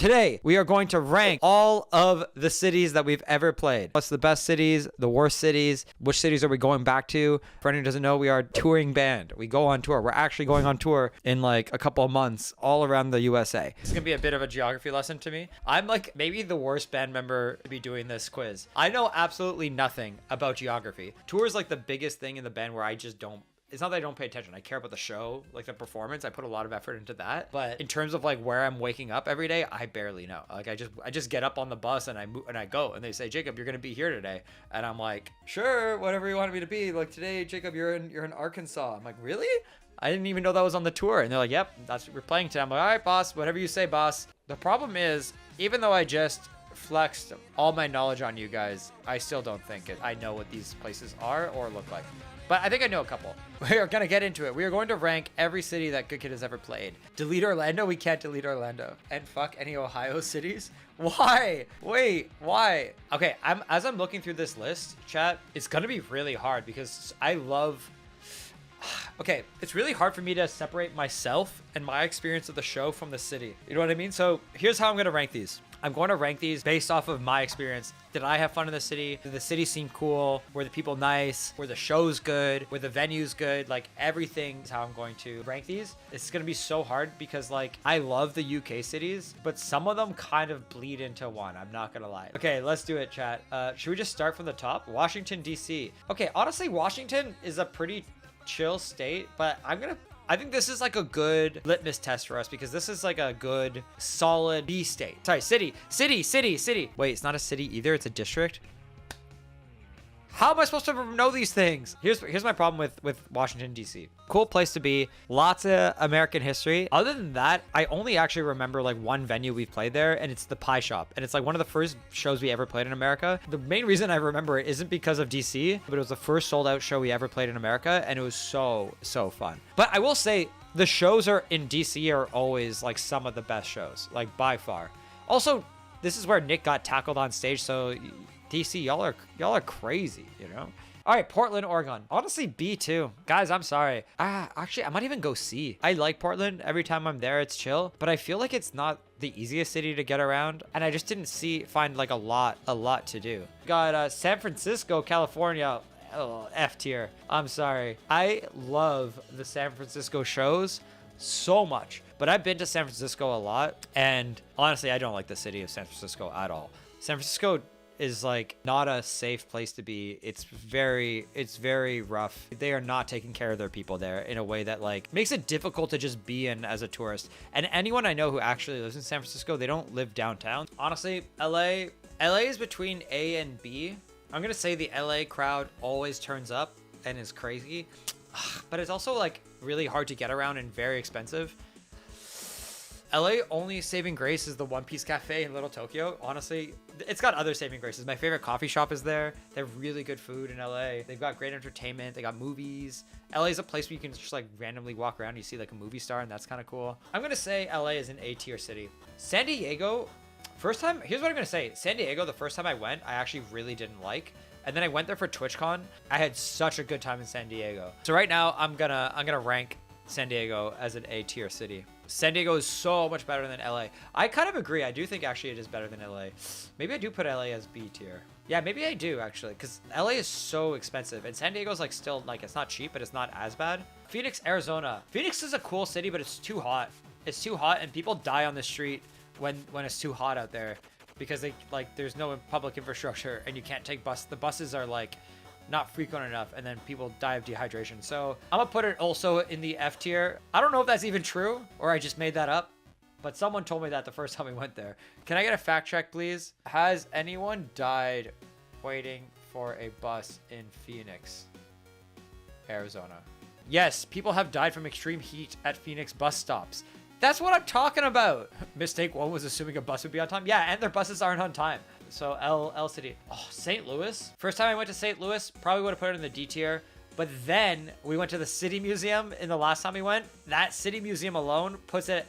Today, we are going to rank all of the cities that we've ever played. What's the best cities, the worst cities, which cities are we going back to? For anyone who doesn't know, we are a touring band. We go on tour. We're actually going on tour in like a couple of months all around the USA. It's going to be a bit of a geography lesson to me. I'm like maybe the worst band member to be doing this quiz. I know absolutely nothing about geography. Tour is like the biggest thing in the band where I just don't. It's not that I don't pay attention. I care about the show, like the performance. I put a lot of effort into that. But in terms of like where I'm waking up every day, I barely know. Like I just get up on the bus and I move and I go and they say, Jacob, you're gonna be here today. And I'm like, sure, whatever you want me to be. Like today, Jacob, you're in Arkansas. I'm like, really? I didn't even know that was on the tour. And they're like, yep, that's what we're playing today. I'm like, all right, boss, whatever you say, boss. The problem is, even though I just flexed all my knowledge on you guys, I still don't think I know what these places are or look like. But I think I know a couple. We are going to get into it. We are going to rank every city that Good Kid has ever played. Delete Orlando? We can't delete Orlando. And fuck any Ohio cities? Why? Wait, why? Okay, as I'm looking through this list, chat, it's going to be really hard because I love... Okay, it's really hard for me to separate myself and my experience of the show from the city. You know what I mean? So here's how I'm going to rank these. I'm going to rank these based off of my experience. Did I have fun in the city? Did the city seem cool? Were the people nice? Were the shows good? Were the venues good? Like everything is how I'm going to rank these. It's going to be so hard because like I love the UK cities, but some of them kind of bleed into one. I'm not going to lie. Okay, let's do it, chat. Should we just start from the top? Washington, DC. Okay, honestly, Washington is a pretty chill state, but I think this is like a good litmus test for us because this is like a good solid B state. Sorry, city. Wait, it's not a city either. It's a district. How am I supposed to know these things? Here's my problem with Washington, D.C. Cool place to be. Lots of American history. Other than that, I only actually remember like one venue we've played there, and it's the Pie Shop. And it's like one of the first shows we ever played in America. The main reason I remember it isn't because of D.C., but it was the first sold out show we ever played in America, and it was so fun. But I will say, the shows in D.C. are always like some of the best shows, like by far. Also, this is where Nick got tackled on stage, so... DC, y'all are crazy, you know? All right, Portland, Oregon. Honestly, B too. Guys, I'm sorry. Actually, I might even go C. I like Portland. Every time I'm there, it's chill. But I feel like it's not the easiest city to get around. And I just didn't find like a lot to do. Got San Francisco, California. Oh, F tier. I'm sorry. I love the San Francisco shows so much. But I've been to San Francisco a lot. And honestly, I don't like the city of San Francisco at all. San Francisco is like not a safe place to be. It's very rough. They are not taking care of their people there in a way that like makes it difficult to just be in as a tourist. And anyone I know who actually lives in San Francisco, they don't live downtown. Honestly, LA is between A and B. I'm gonna say the LA crowd always turns up and is crazy, but it's also like really hard to get around and very expensive. LA only saving grace is the One Piece Cafe in Little Tokyo. Honestly, it's got other saving graces. My favorite coffee shop is there. They have really good food in LA. They've got great entertainment. They got movies. LA is a place where you can just like randomly walk around. You see like a movie star, and that's kind of cool. I'm gonna say LA is an A tier city. San Diego, first time. Here's what I'm gonna say. San Diego, the first time I went, I actually really didn't like. And then I went there for TwitchCon. I had such a good time in San Diego. So right now, I'm gonna rank San Diego as an A tier city. San Diego is so much better than LA. I kind of agree. I do think actually it is better than LA. Maybe I do put LA as B tier. Yeah, maybe I do actually, because LA is so expensive and San Diego's like still like it's not cheap, but it's not as bad. Phoenix, Arizona. Phoenix is a cool city, but it's too hot. It's too hot and people die on the street when it's too hot out there because they like there's no public infrastructure and you can't take bus. The buses are like not frequent enough, and then people die of dehydration. So I'm gonna put it also in the F tier. I don't know if that's even true or I just made that up, but someone told me that the first time we went there. Can I get a fact check, please? Has anyone died waiting for a bus in Phoenix, Arizona? Yes, people have died from extreme heat at Phoenix bus stops. That's what I'm talking about. Mistake one was assuming a bus would be on time. Yeah, and their buses aren't on time. So L City. Oh, St. Louis. First time I went to St. Louis, probably would have put it in the D tier. But then we went to the City Museum in the last time we went. That City Museum alone puts it,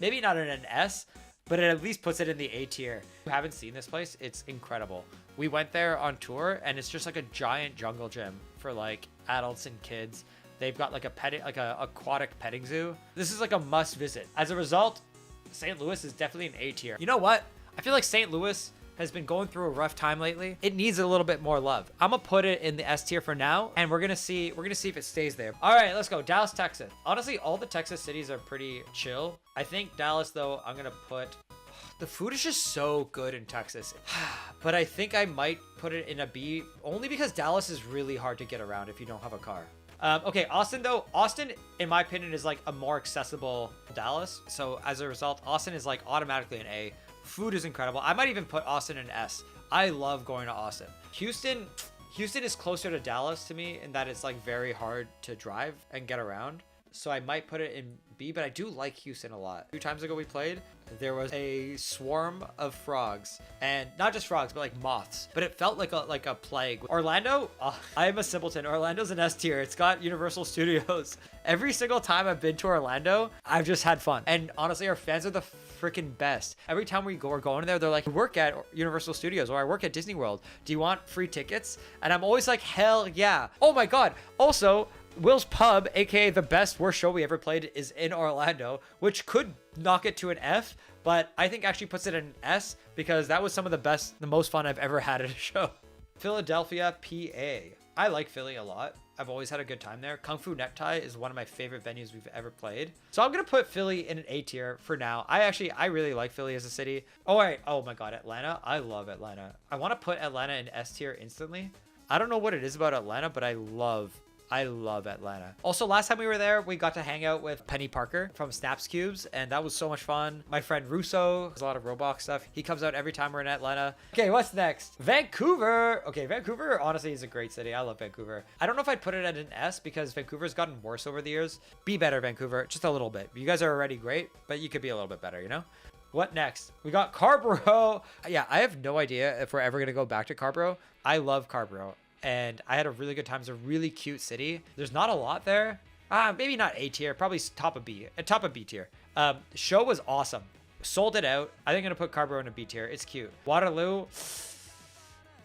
maybe not in an S, but it at least puts it in the A tier. If you haven't seen this place, it's incredible. We went there on tour and it's just like a giant jungle gym for like adults and kids. They've got like a aquatic petting zoo. This is like a must visit. As a result, St. Louis is definitely an A tier. You know what? I feel like St. Louis has been going through a rough time lately. It needs a little bit more love. I'm gonna put it in the S tier for now, and we're gonna see if it stays there. All right, let's go. Dallas, Texas. Honestly, all the Texas cities are pretty chill. I think Dallas, though, I'm gonna put... The food is just so good in Texas. But I think I might put it in a B, only because Dallas is really hard to get around if you don't have a car. Okay, Austin, though. Austin, in my opinion, is like a more accessible Dallas. So as a result, Austin is like automatically an A. Food is incredible. I might even put Austin in S. I love going to Austin. Houston is closer to Dallas to me in that it's like very hard to drive and get around. So I might put it in B, but I do like Houston a lot. 2 times ago we played, there was a swarm of frogs, and not just frogs, but like moths, but it felt like a plague. Orlando, I am a simpleton. Orlando's an S tier. It's got Universal Studios. Every single time I've been to Orlando, I've just had fun. And honestly, our fans are the freaking best. Every time we're going there, they're like, I work at Universal Studios or I work at Disney World. Do you want free tickets? And I'm always like, hell yeah. Oh my God. Also, Will's Pub, aka the best worst show we ever played, is in Orlando, which could knock it to an F, but I think actually puts it in an S because that was some of the most fun I've ever had at a show. Philadelphia, PA. I like Philly a lot. I've always had a good time there. Kung Fu Necktie is one of my favorite venues we've ever played. So I'm going to put Philly in an A tier for now. I really like Philly as a city. Oh, wait. Oh my God. Atlanta. I love Atlanta. I want to put Atlanta in S tier instantly. I don't know what it is about Atlanta, but I love Atlanta. Also, last time we were there, we got to hang out with Penny Parker from Snaps Cubes, and that was so much fun. My friend Russo does a lot of Roblox stuff. He comes out every time we're in Atlanta. Okay, what's next? Vancouver. Okay, Vancouver honestly is a great city. I love Vancouver. I don't know if I'd put it at an S because Vancouver's gotten worse over the years. Be better, Vancouver. Just a little bit. You guys are already great, but you could be a little bit better, you know? What next? We got Carborough. Yeah, I have no idea if we're ever going to go back to Carborough. I love Carborough, and I had a really good time. It's a really cute city. There's not a lot there. Maybe not A tier, probably top of B tier. The show was awesome. Sold it out. I think I'm going to put Carborough in a B tier. It's cute. Waterloo.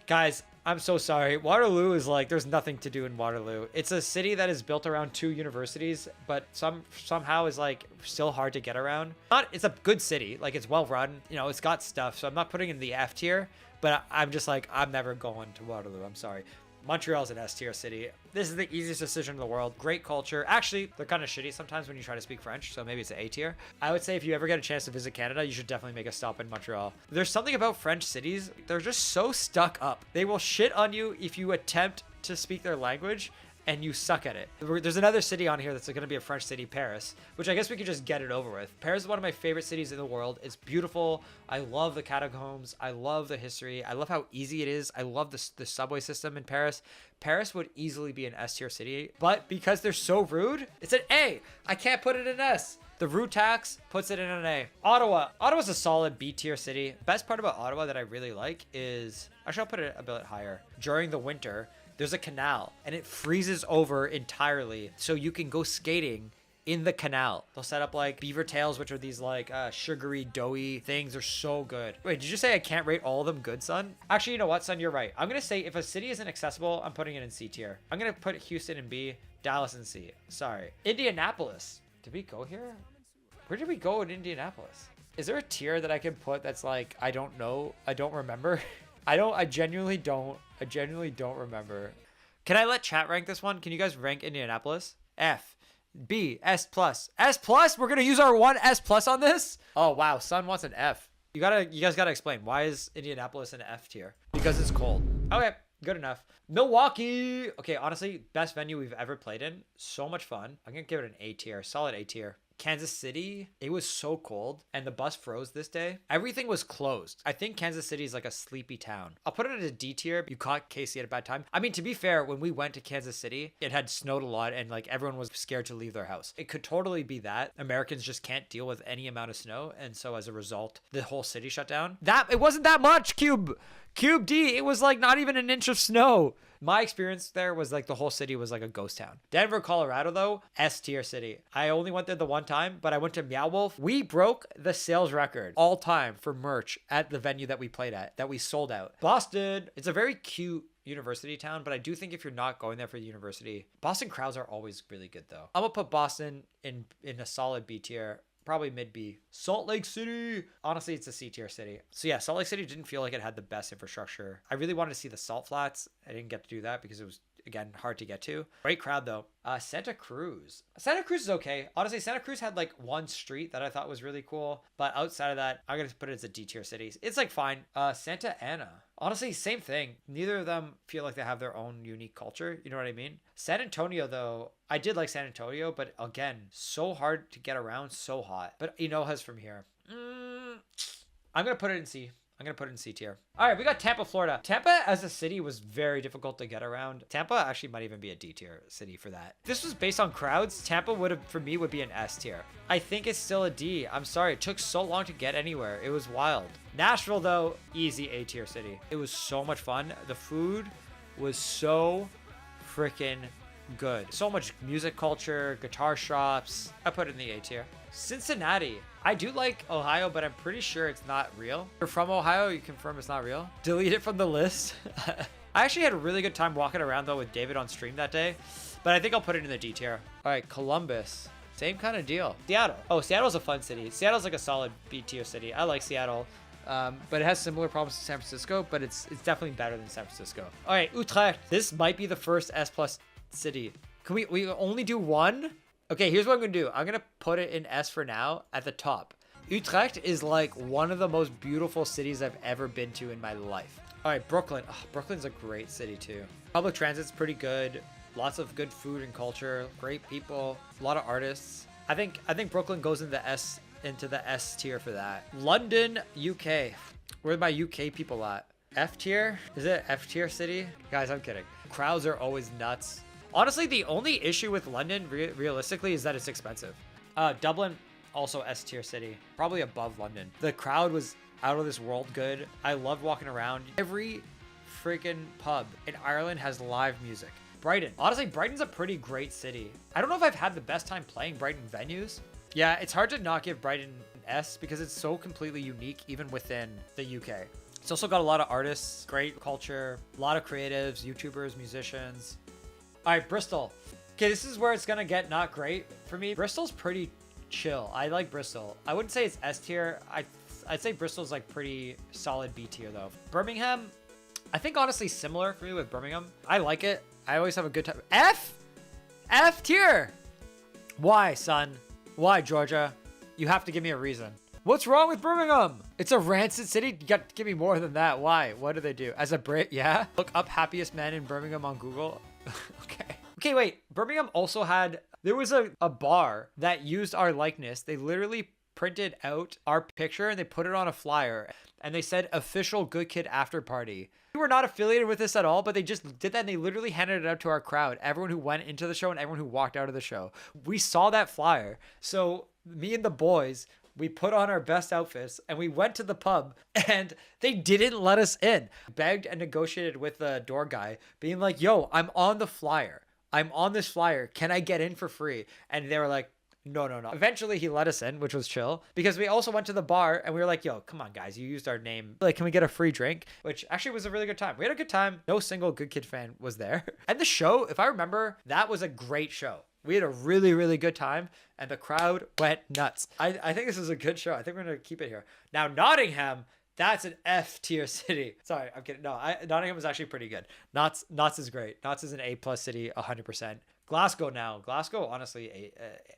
Guys, I'm so sorry. Waterloo is like, there's nothing to do in Waterloo. It's a city that is built around 2 universities, but somehow is like still hard to get around. It's a good city. Like, it's well run. You know, it's got stuff. So I'm not putting it in the F tier, but I'm just like, I'm never going to Waterloo. I'm sorry. Montreal's an S tier city. This is the easiest decision in the world. Great culture. Actually, they're kind of shitty sometimes when you try to speak French, so maybe it's an A tier. I would say if you ever get a chance to visit Canada, you should definitely make a stop in Montreal. There's something about French cities. They're just so stuck up. They will shit on you if you attempt to speak their language and you suck at it. There's another city on here that's going to be a French city, Paris, which I guess we could just get it over with. Paris is one of my favorite cities in the world. It's beautiful. I love the catacombs. I love the history. I love how easy it is. I love the subway system in Paris. Paris would easily be an S tier city, but because they're so rude, it's an A. I can't put it in S. The rude tax puts it in an A. Ottawa. Ottawa's a solid B tier city. Best part about Ottawa that I really like is, actually I'll put it a bit higher. During the winter, there's a canal and it freezes over entirely, so you can go skating in the canal. They'll set up like beaver tails, which are these like sugary, doughy things. They're so good. Wait, did you say I can't rate all of them good, son? Actually, you know what, son? You're right. I'm gonna say if a city isn't accessible, I'm putting it in C tier. I'm gonna put Houston in B, Dallas in C. Sorry. Indianapolis. Did we go here? Where did we go in Indianapolis? Is there a tier that I can put that's like, I don't know, I don't remember? I genuinely don't remember. Can I let chat rank this one? Can you guys rank Indianapolis? F, B, S plus. S plus? We're gonna use our one S plus on this? Oh wow, son wants an F. You guys gotta explain, why is Indianapolis an F tier? Because it's cold. Okay, good enough. Milwaukee. Okay, honestly, best venue we've ever played in. So much fun. I'm gonna give it an A tier, solid A tier. Kansas City, it was so cold and the bus froze this day. Everything was closed. I think Kansas City is like a sleepy town. I'll put it at a D tier. You caught Casey at a bad time. I mean, to be fair, when we went to Kansas City, it had snowed a lot and like everyone was scared to leave their house. It could totally be that. Americans just can't deal with any amount of snow. And so as a result, the whole city shut down. It wasn't that much, Cube D. It was like not even an inch of snow. My experience there was like the whole city was like a ghost town. Denver, Colorado, though, S tier city. I only went there the one time, but I went to Meow Wolf. We broke the sales record all time for merch at the venue that we played at, that we sold out. Boston, it's a very cute university town, but I do think if you're not going there for the university, Boston crowds are always really good though. I'm gonna put Boston in a solid B tier. probably mid B. Salt Lake City. Honestly, it's a C tier city. So yeah, Salt Lake City didn't feel like it had the best infrastructure. I really wanted to see the salt flats. I didn't get to do that because it was, again, hard to get to. Great crowd though. Santa Cruz. Santa Cruz is okay. Honestly, Santa Cruz had like one street that I thought was really cool. But outside of that, I'm going to put it as a D tier city. It's like fine. Santa Ana. Honestly, same thing. Neither of them feel like they have their own unique culture. You know what I mean? San Antonio, though, I did like San Antonio, but again, so hard to get around, so hot. But Enoja's from here. I'm going to put it in C. I'm going to put it in C tier. All right, we got Tampa, Florida. Tampa as a city was very difficult to get around. Tampa actually might even be a D tier city for that. If this was based on crowds, Tampa would have, for me, would be an S tier. I think it's still a D. I'm sorry. It took so long to get anywhere. It was wild. Nashville, though, easy A tier city. It was so much fun. The food was so freaking good. So much music culture, guitar shops. I put it in the A tier. Cincinnati. I do like Ohio, but I'm pretty sure it's not real. If you're from Ohio, you confirm it's not real. Delete it from the list. I actually had a really good time walking around though with David on stream that day, but I think I'll put it in the D tier. All right, Columbus. Same kind of deal. Seattle. Oh, Seattle's a fun city. Seattle's like a solid B tier city. I like Seattle. But it has similar problems to San Francisco, but it's definitely better than San Francisco. All right, Utrecht. This might be the first S plus city. Can we only do one? Okay, here's what I'm gonna do. I'm gonna put it in S for now at the top. Utrecht is like one of the most beautiful cities I've ever been to in my life. All right, Brooklyn. Oh, Brooklyn's a great city too. Public transit's pretty good. Lots of good food and culture. Great people. A lot of artists. I think Brooklyn goes into the S tier for that. London, UK. Where are my UK people at? F tier? Is it F tier city? Guys, I'm kidding. Crowds are always nuts. Honestly, the only issue with London, realistically, is that it's expensive. Dublin, also S tier city. Probably above London. The crowd was out of this world good. I loved walking around. Every freaking pub in Ireland has live music. Brighton. Honestly, Brighton's a pretty great city. I don't know if I've had the best time playing Brighton venues. Yeah, it's hard to not give Brighton an S because it's so completely unique even within the UK. It's also got a lot of artists, great culture, a lot of creatives, YouTubers, musicians. All right, Bristol. Okay, this is where it's gonna get not great for me. Bristol's pretty chill. I like Bristol. I wouldn't say it's S tier. I'd say Bristol's like pretty solid B tier though. Birmingham, I think honestly similar for me with Birmingham. I like it. I always have a good time. F tier. Why, son? Why, Georgia? You have to give me a reason. What's wrong with Birmingham? It's a rancid city. You got to give me more than that. Why? What do they do? As a Brit, yeah? Look up happiest man in Birmingham on Google. Okay, wait. Birmingham also had, there was a bar that used our likeness. They literally printed out our picture and they put it on a flyer and they said official Good Kid after party. We were not affiliated with this at all, but they just did that and they literally handed it out to our crowd. Everyone who went into the show and everyone who walked out of the show. We saw that flyer. So me and the boys, we put on our best outfits and we went to the pub and they didn't let us in. Begged and negotiated with the door guy being like, yo, I'm on the flyer. I'm on this flyer. Can I get in for free? And they were like, no. Eventually he let us in, which was chill because we also went to the bar and we were like, yo, come on guys. You used our name. Like, can we get a free drink? Which actually was a really good time. We had a good time. No single Good Kid fan was there. And the show, if I remember, that was a great show. We had a really, really good time and the crowd went nuts. I think this is a good show. I think we're going to keep it here. Now, Nottingham, that's an F tier city. Sorry, I'm kidding. No, Nottingham was actually pretty good. Notts is great. Notts is an A plus city, 100%. Glasgow now. Glasgow, honestly, a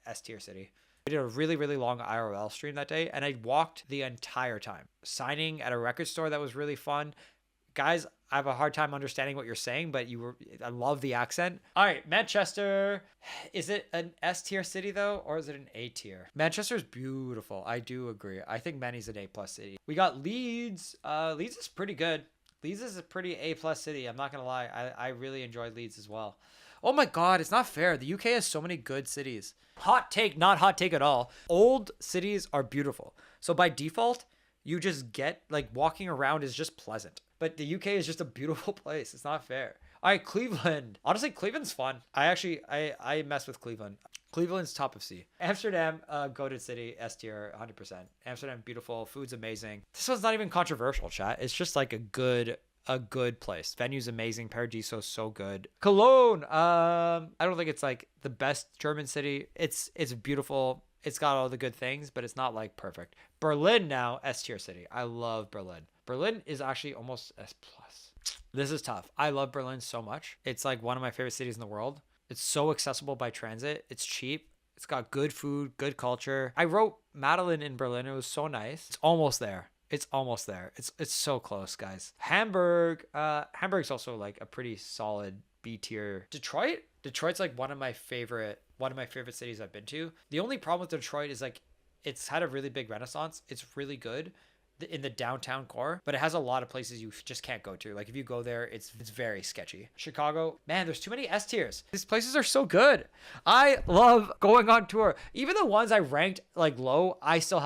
S tier city. We did a really, really long IRL stream that day and I walked the entire time. Signing at a record store that was really fun. Guys, I have a hard time understanding what you're saying, but I love the accent. All right, Manchester. Is it an S tier city though, or is it an A tier? Manchester's beautiful. I do agree. I think Manny's an A plus city. We got Leeds. Leeds is pretty good. Leeds is a pretty A plus city. I'm not gonna lie. I really enjoyed Leeds as well. Oh my God, it's not fair. The UK has so many good cities. Hot take, not hot take at all. Old cities are beautiful. So by default, you just get like walking around is just pleasant. But the UK is just a beautiful place. It's not fair. All right, Cleveland. Honestly, Cleveland's fun. I mess with Cleveland. Cleveland's top of C. Amsterdam, goated city, S tier, 100%. Amsterdam, beautiful. Food's amazing. This one's not even controversial, chat. It's just like a good place. Venue's amazing. Paradiso's so good. Cologne. I don't think it's like the best German city. It's beautiful. It's got all the good things, but it's not like perfect. Berlin now, S tier city. I love Berlin. Berlin is actually almost S plus. This is tough. I love Berlin so much. It's like one of my favorite cities in the world. It's so accessible by transit. It's cheap. It's got good food, good culture. I wrote Madeline in Berlin. It was so nice. It's almost there. It's almost there. It's so close, guys. Hamburg. Hamburg's also like a pretty solid B tier. Detroit's like one of my favorite cities I've been to. The only problem with Detroit is like it's had a really big renaissance. It's really good in the downtown core, but it has a lot of places you just can't go to. Like if you go there, it's very sketchy. Chicago, man, there's too many S tiers. These places are so good. I love going on tour. Even the ones I ranked like low, I still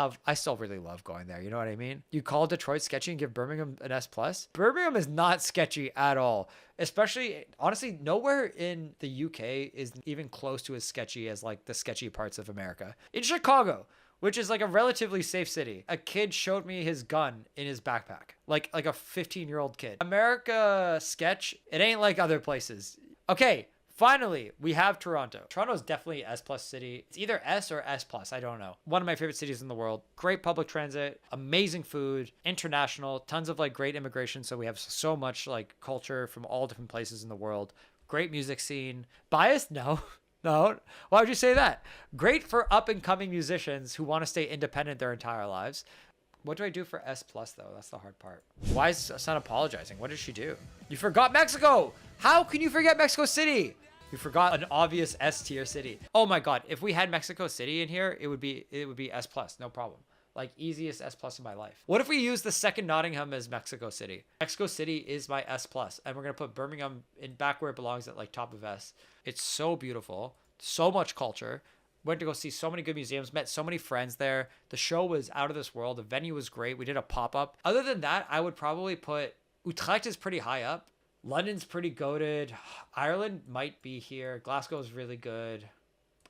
really love going there. You know what I mean? You call Detroit sketchy and give Birmingham an S plus. Birmingham is not sketchy at all. Especially, honestly, nowhere in the UK is even close to as sketchy as like the sketchy parts of America. In Chicago, which is like a relatively safe city, a kid showed me his gun in his backpack, like a 15-year-old kid. America sketch, it ain't like other places. Okay, finally, we have Toronto. Toronto is definitely S plus city. It's either S or S plus, I don't know. One of my favorite cities in the world. Great public transit, amazing food, international, tons of like great immigration. So we have so much like culture from all different places in the world. Great music scene. Biased? No. No, why would you say that? Great for up and coming musicians who want to stay independent their entire lives. What do I do for S plus though? That's the hard part. Why is Sun apologizing? What did she do? You forgot Mexico. How can you forget Mexico City? You forgot an obvious S tier city. Oh my God. If we had Mexico City in here, it would be S plus, no problem. Like easiest S plus in my life. What if we use the second Nottingham as Mexico City? Mexico City is my S plus, and we're gonna put Birmingham in back where it belongs at like top of S. It's so beautiful, so much culture. Went to go see so many good museums, met so many friends there. The show was out of this world. The venue was great. We did a pop-up. Other than that, I would probably put Utrecht is pretty high up. London's pretty goated. Ireland might be here. Glasgow is really good.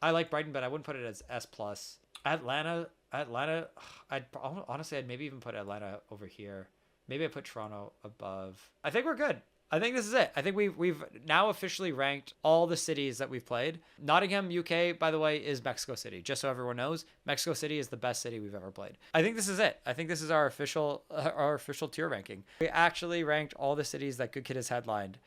I like Brighton, but I wouldn't put it as S plus. Atlanta, I'd maybe even put Atlanta over here. Maybe I put Toronto above. I think we're good. I think this is it. I think we've now officially ranked all the cities that we've played. Nottingham, UK, by the way, is Mexico City. Just so everyone knows, Mexico City is the best city we've ever played. I think this is it. I think this is our official tier ranking. We actually ranked all the cities that Good Kid has headlined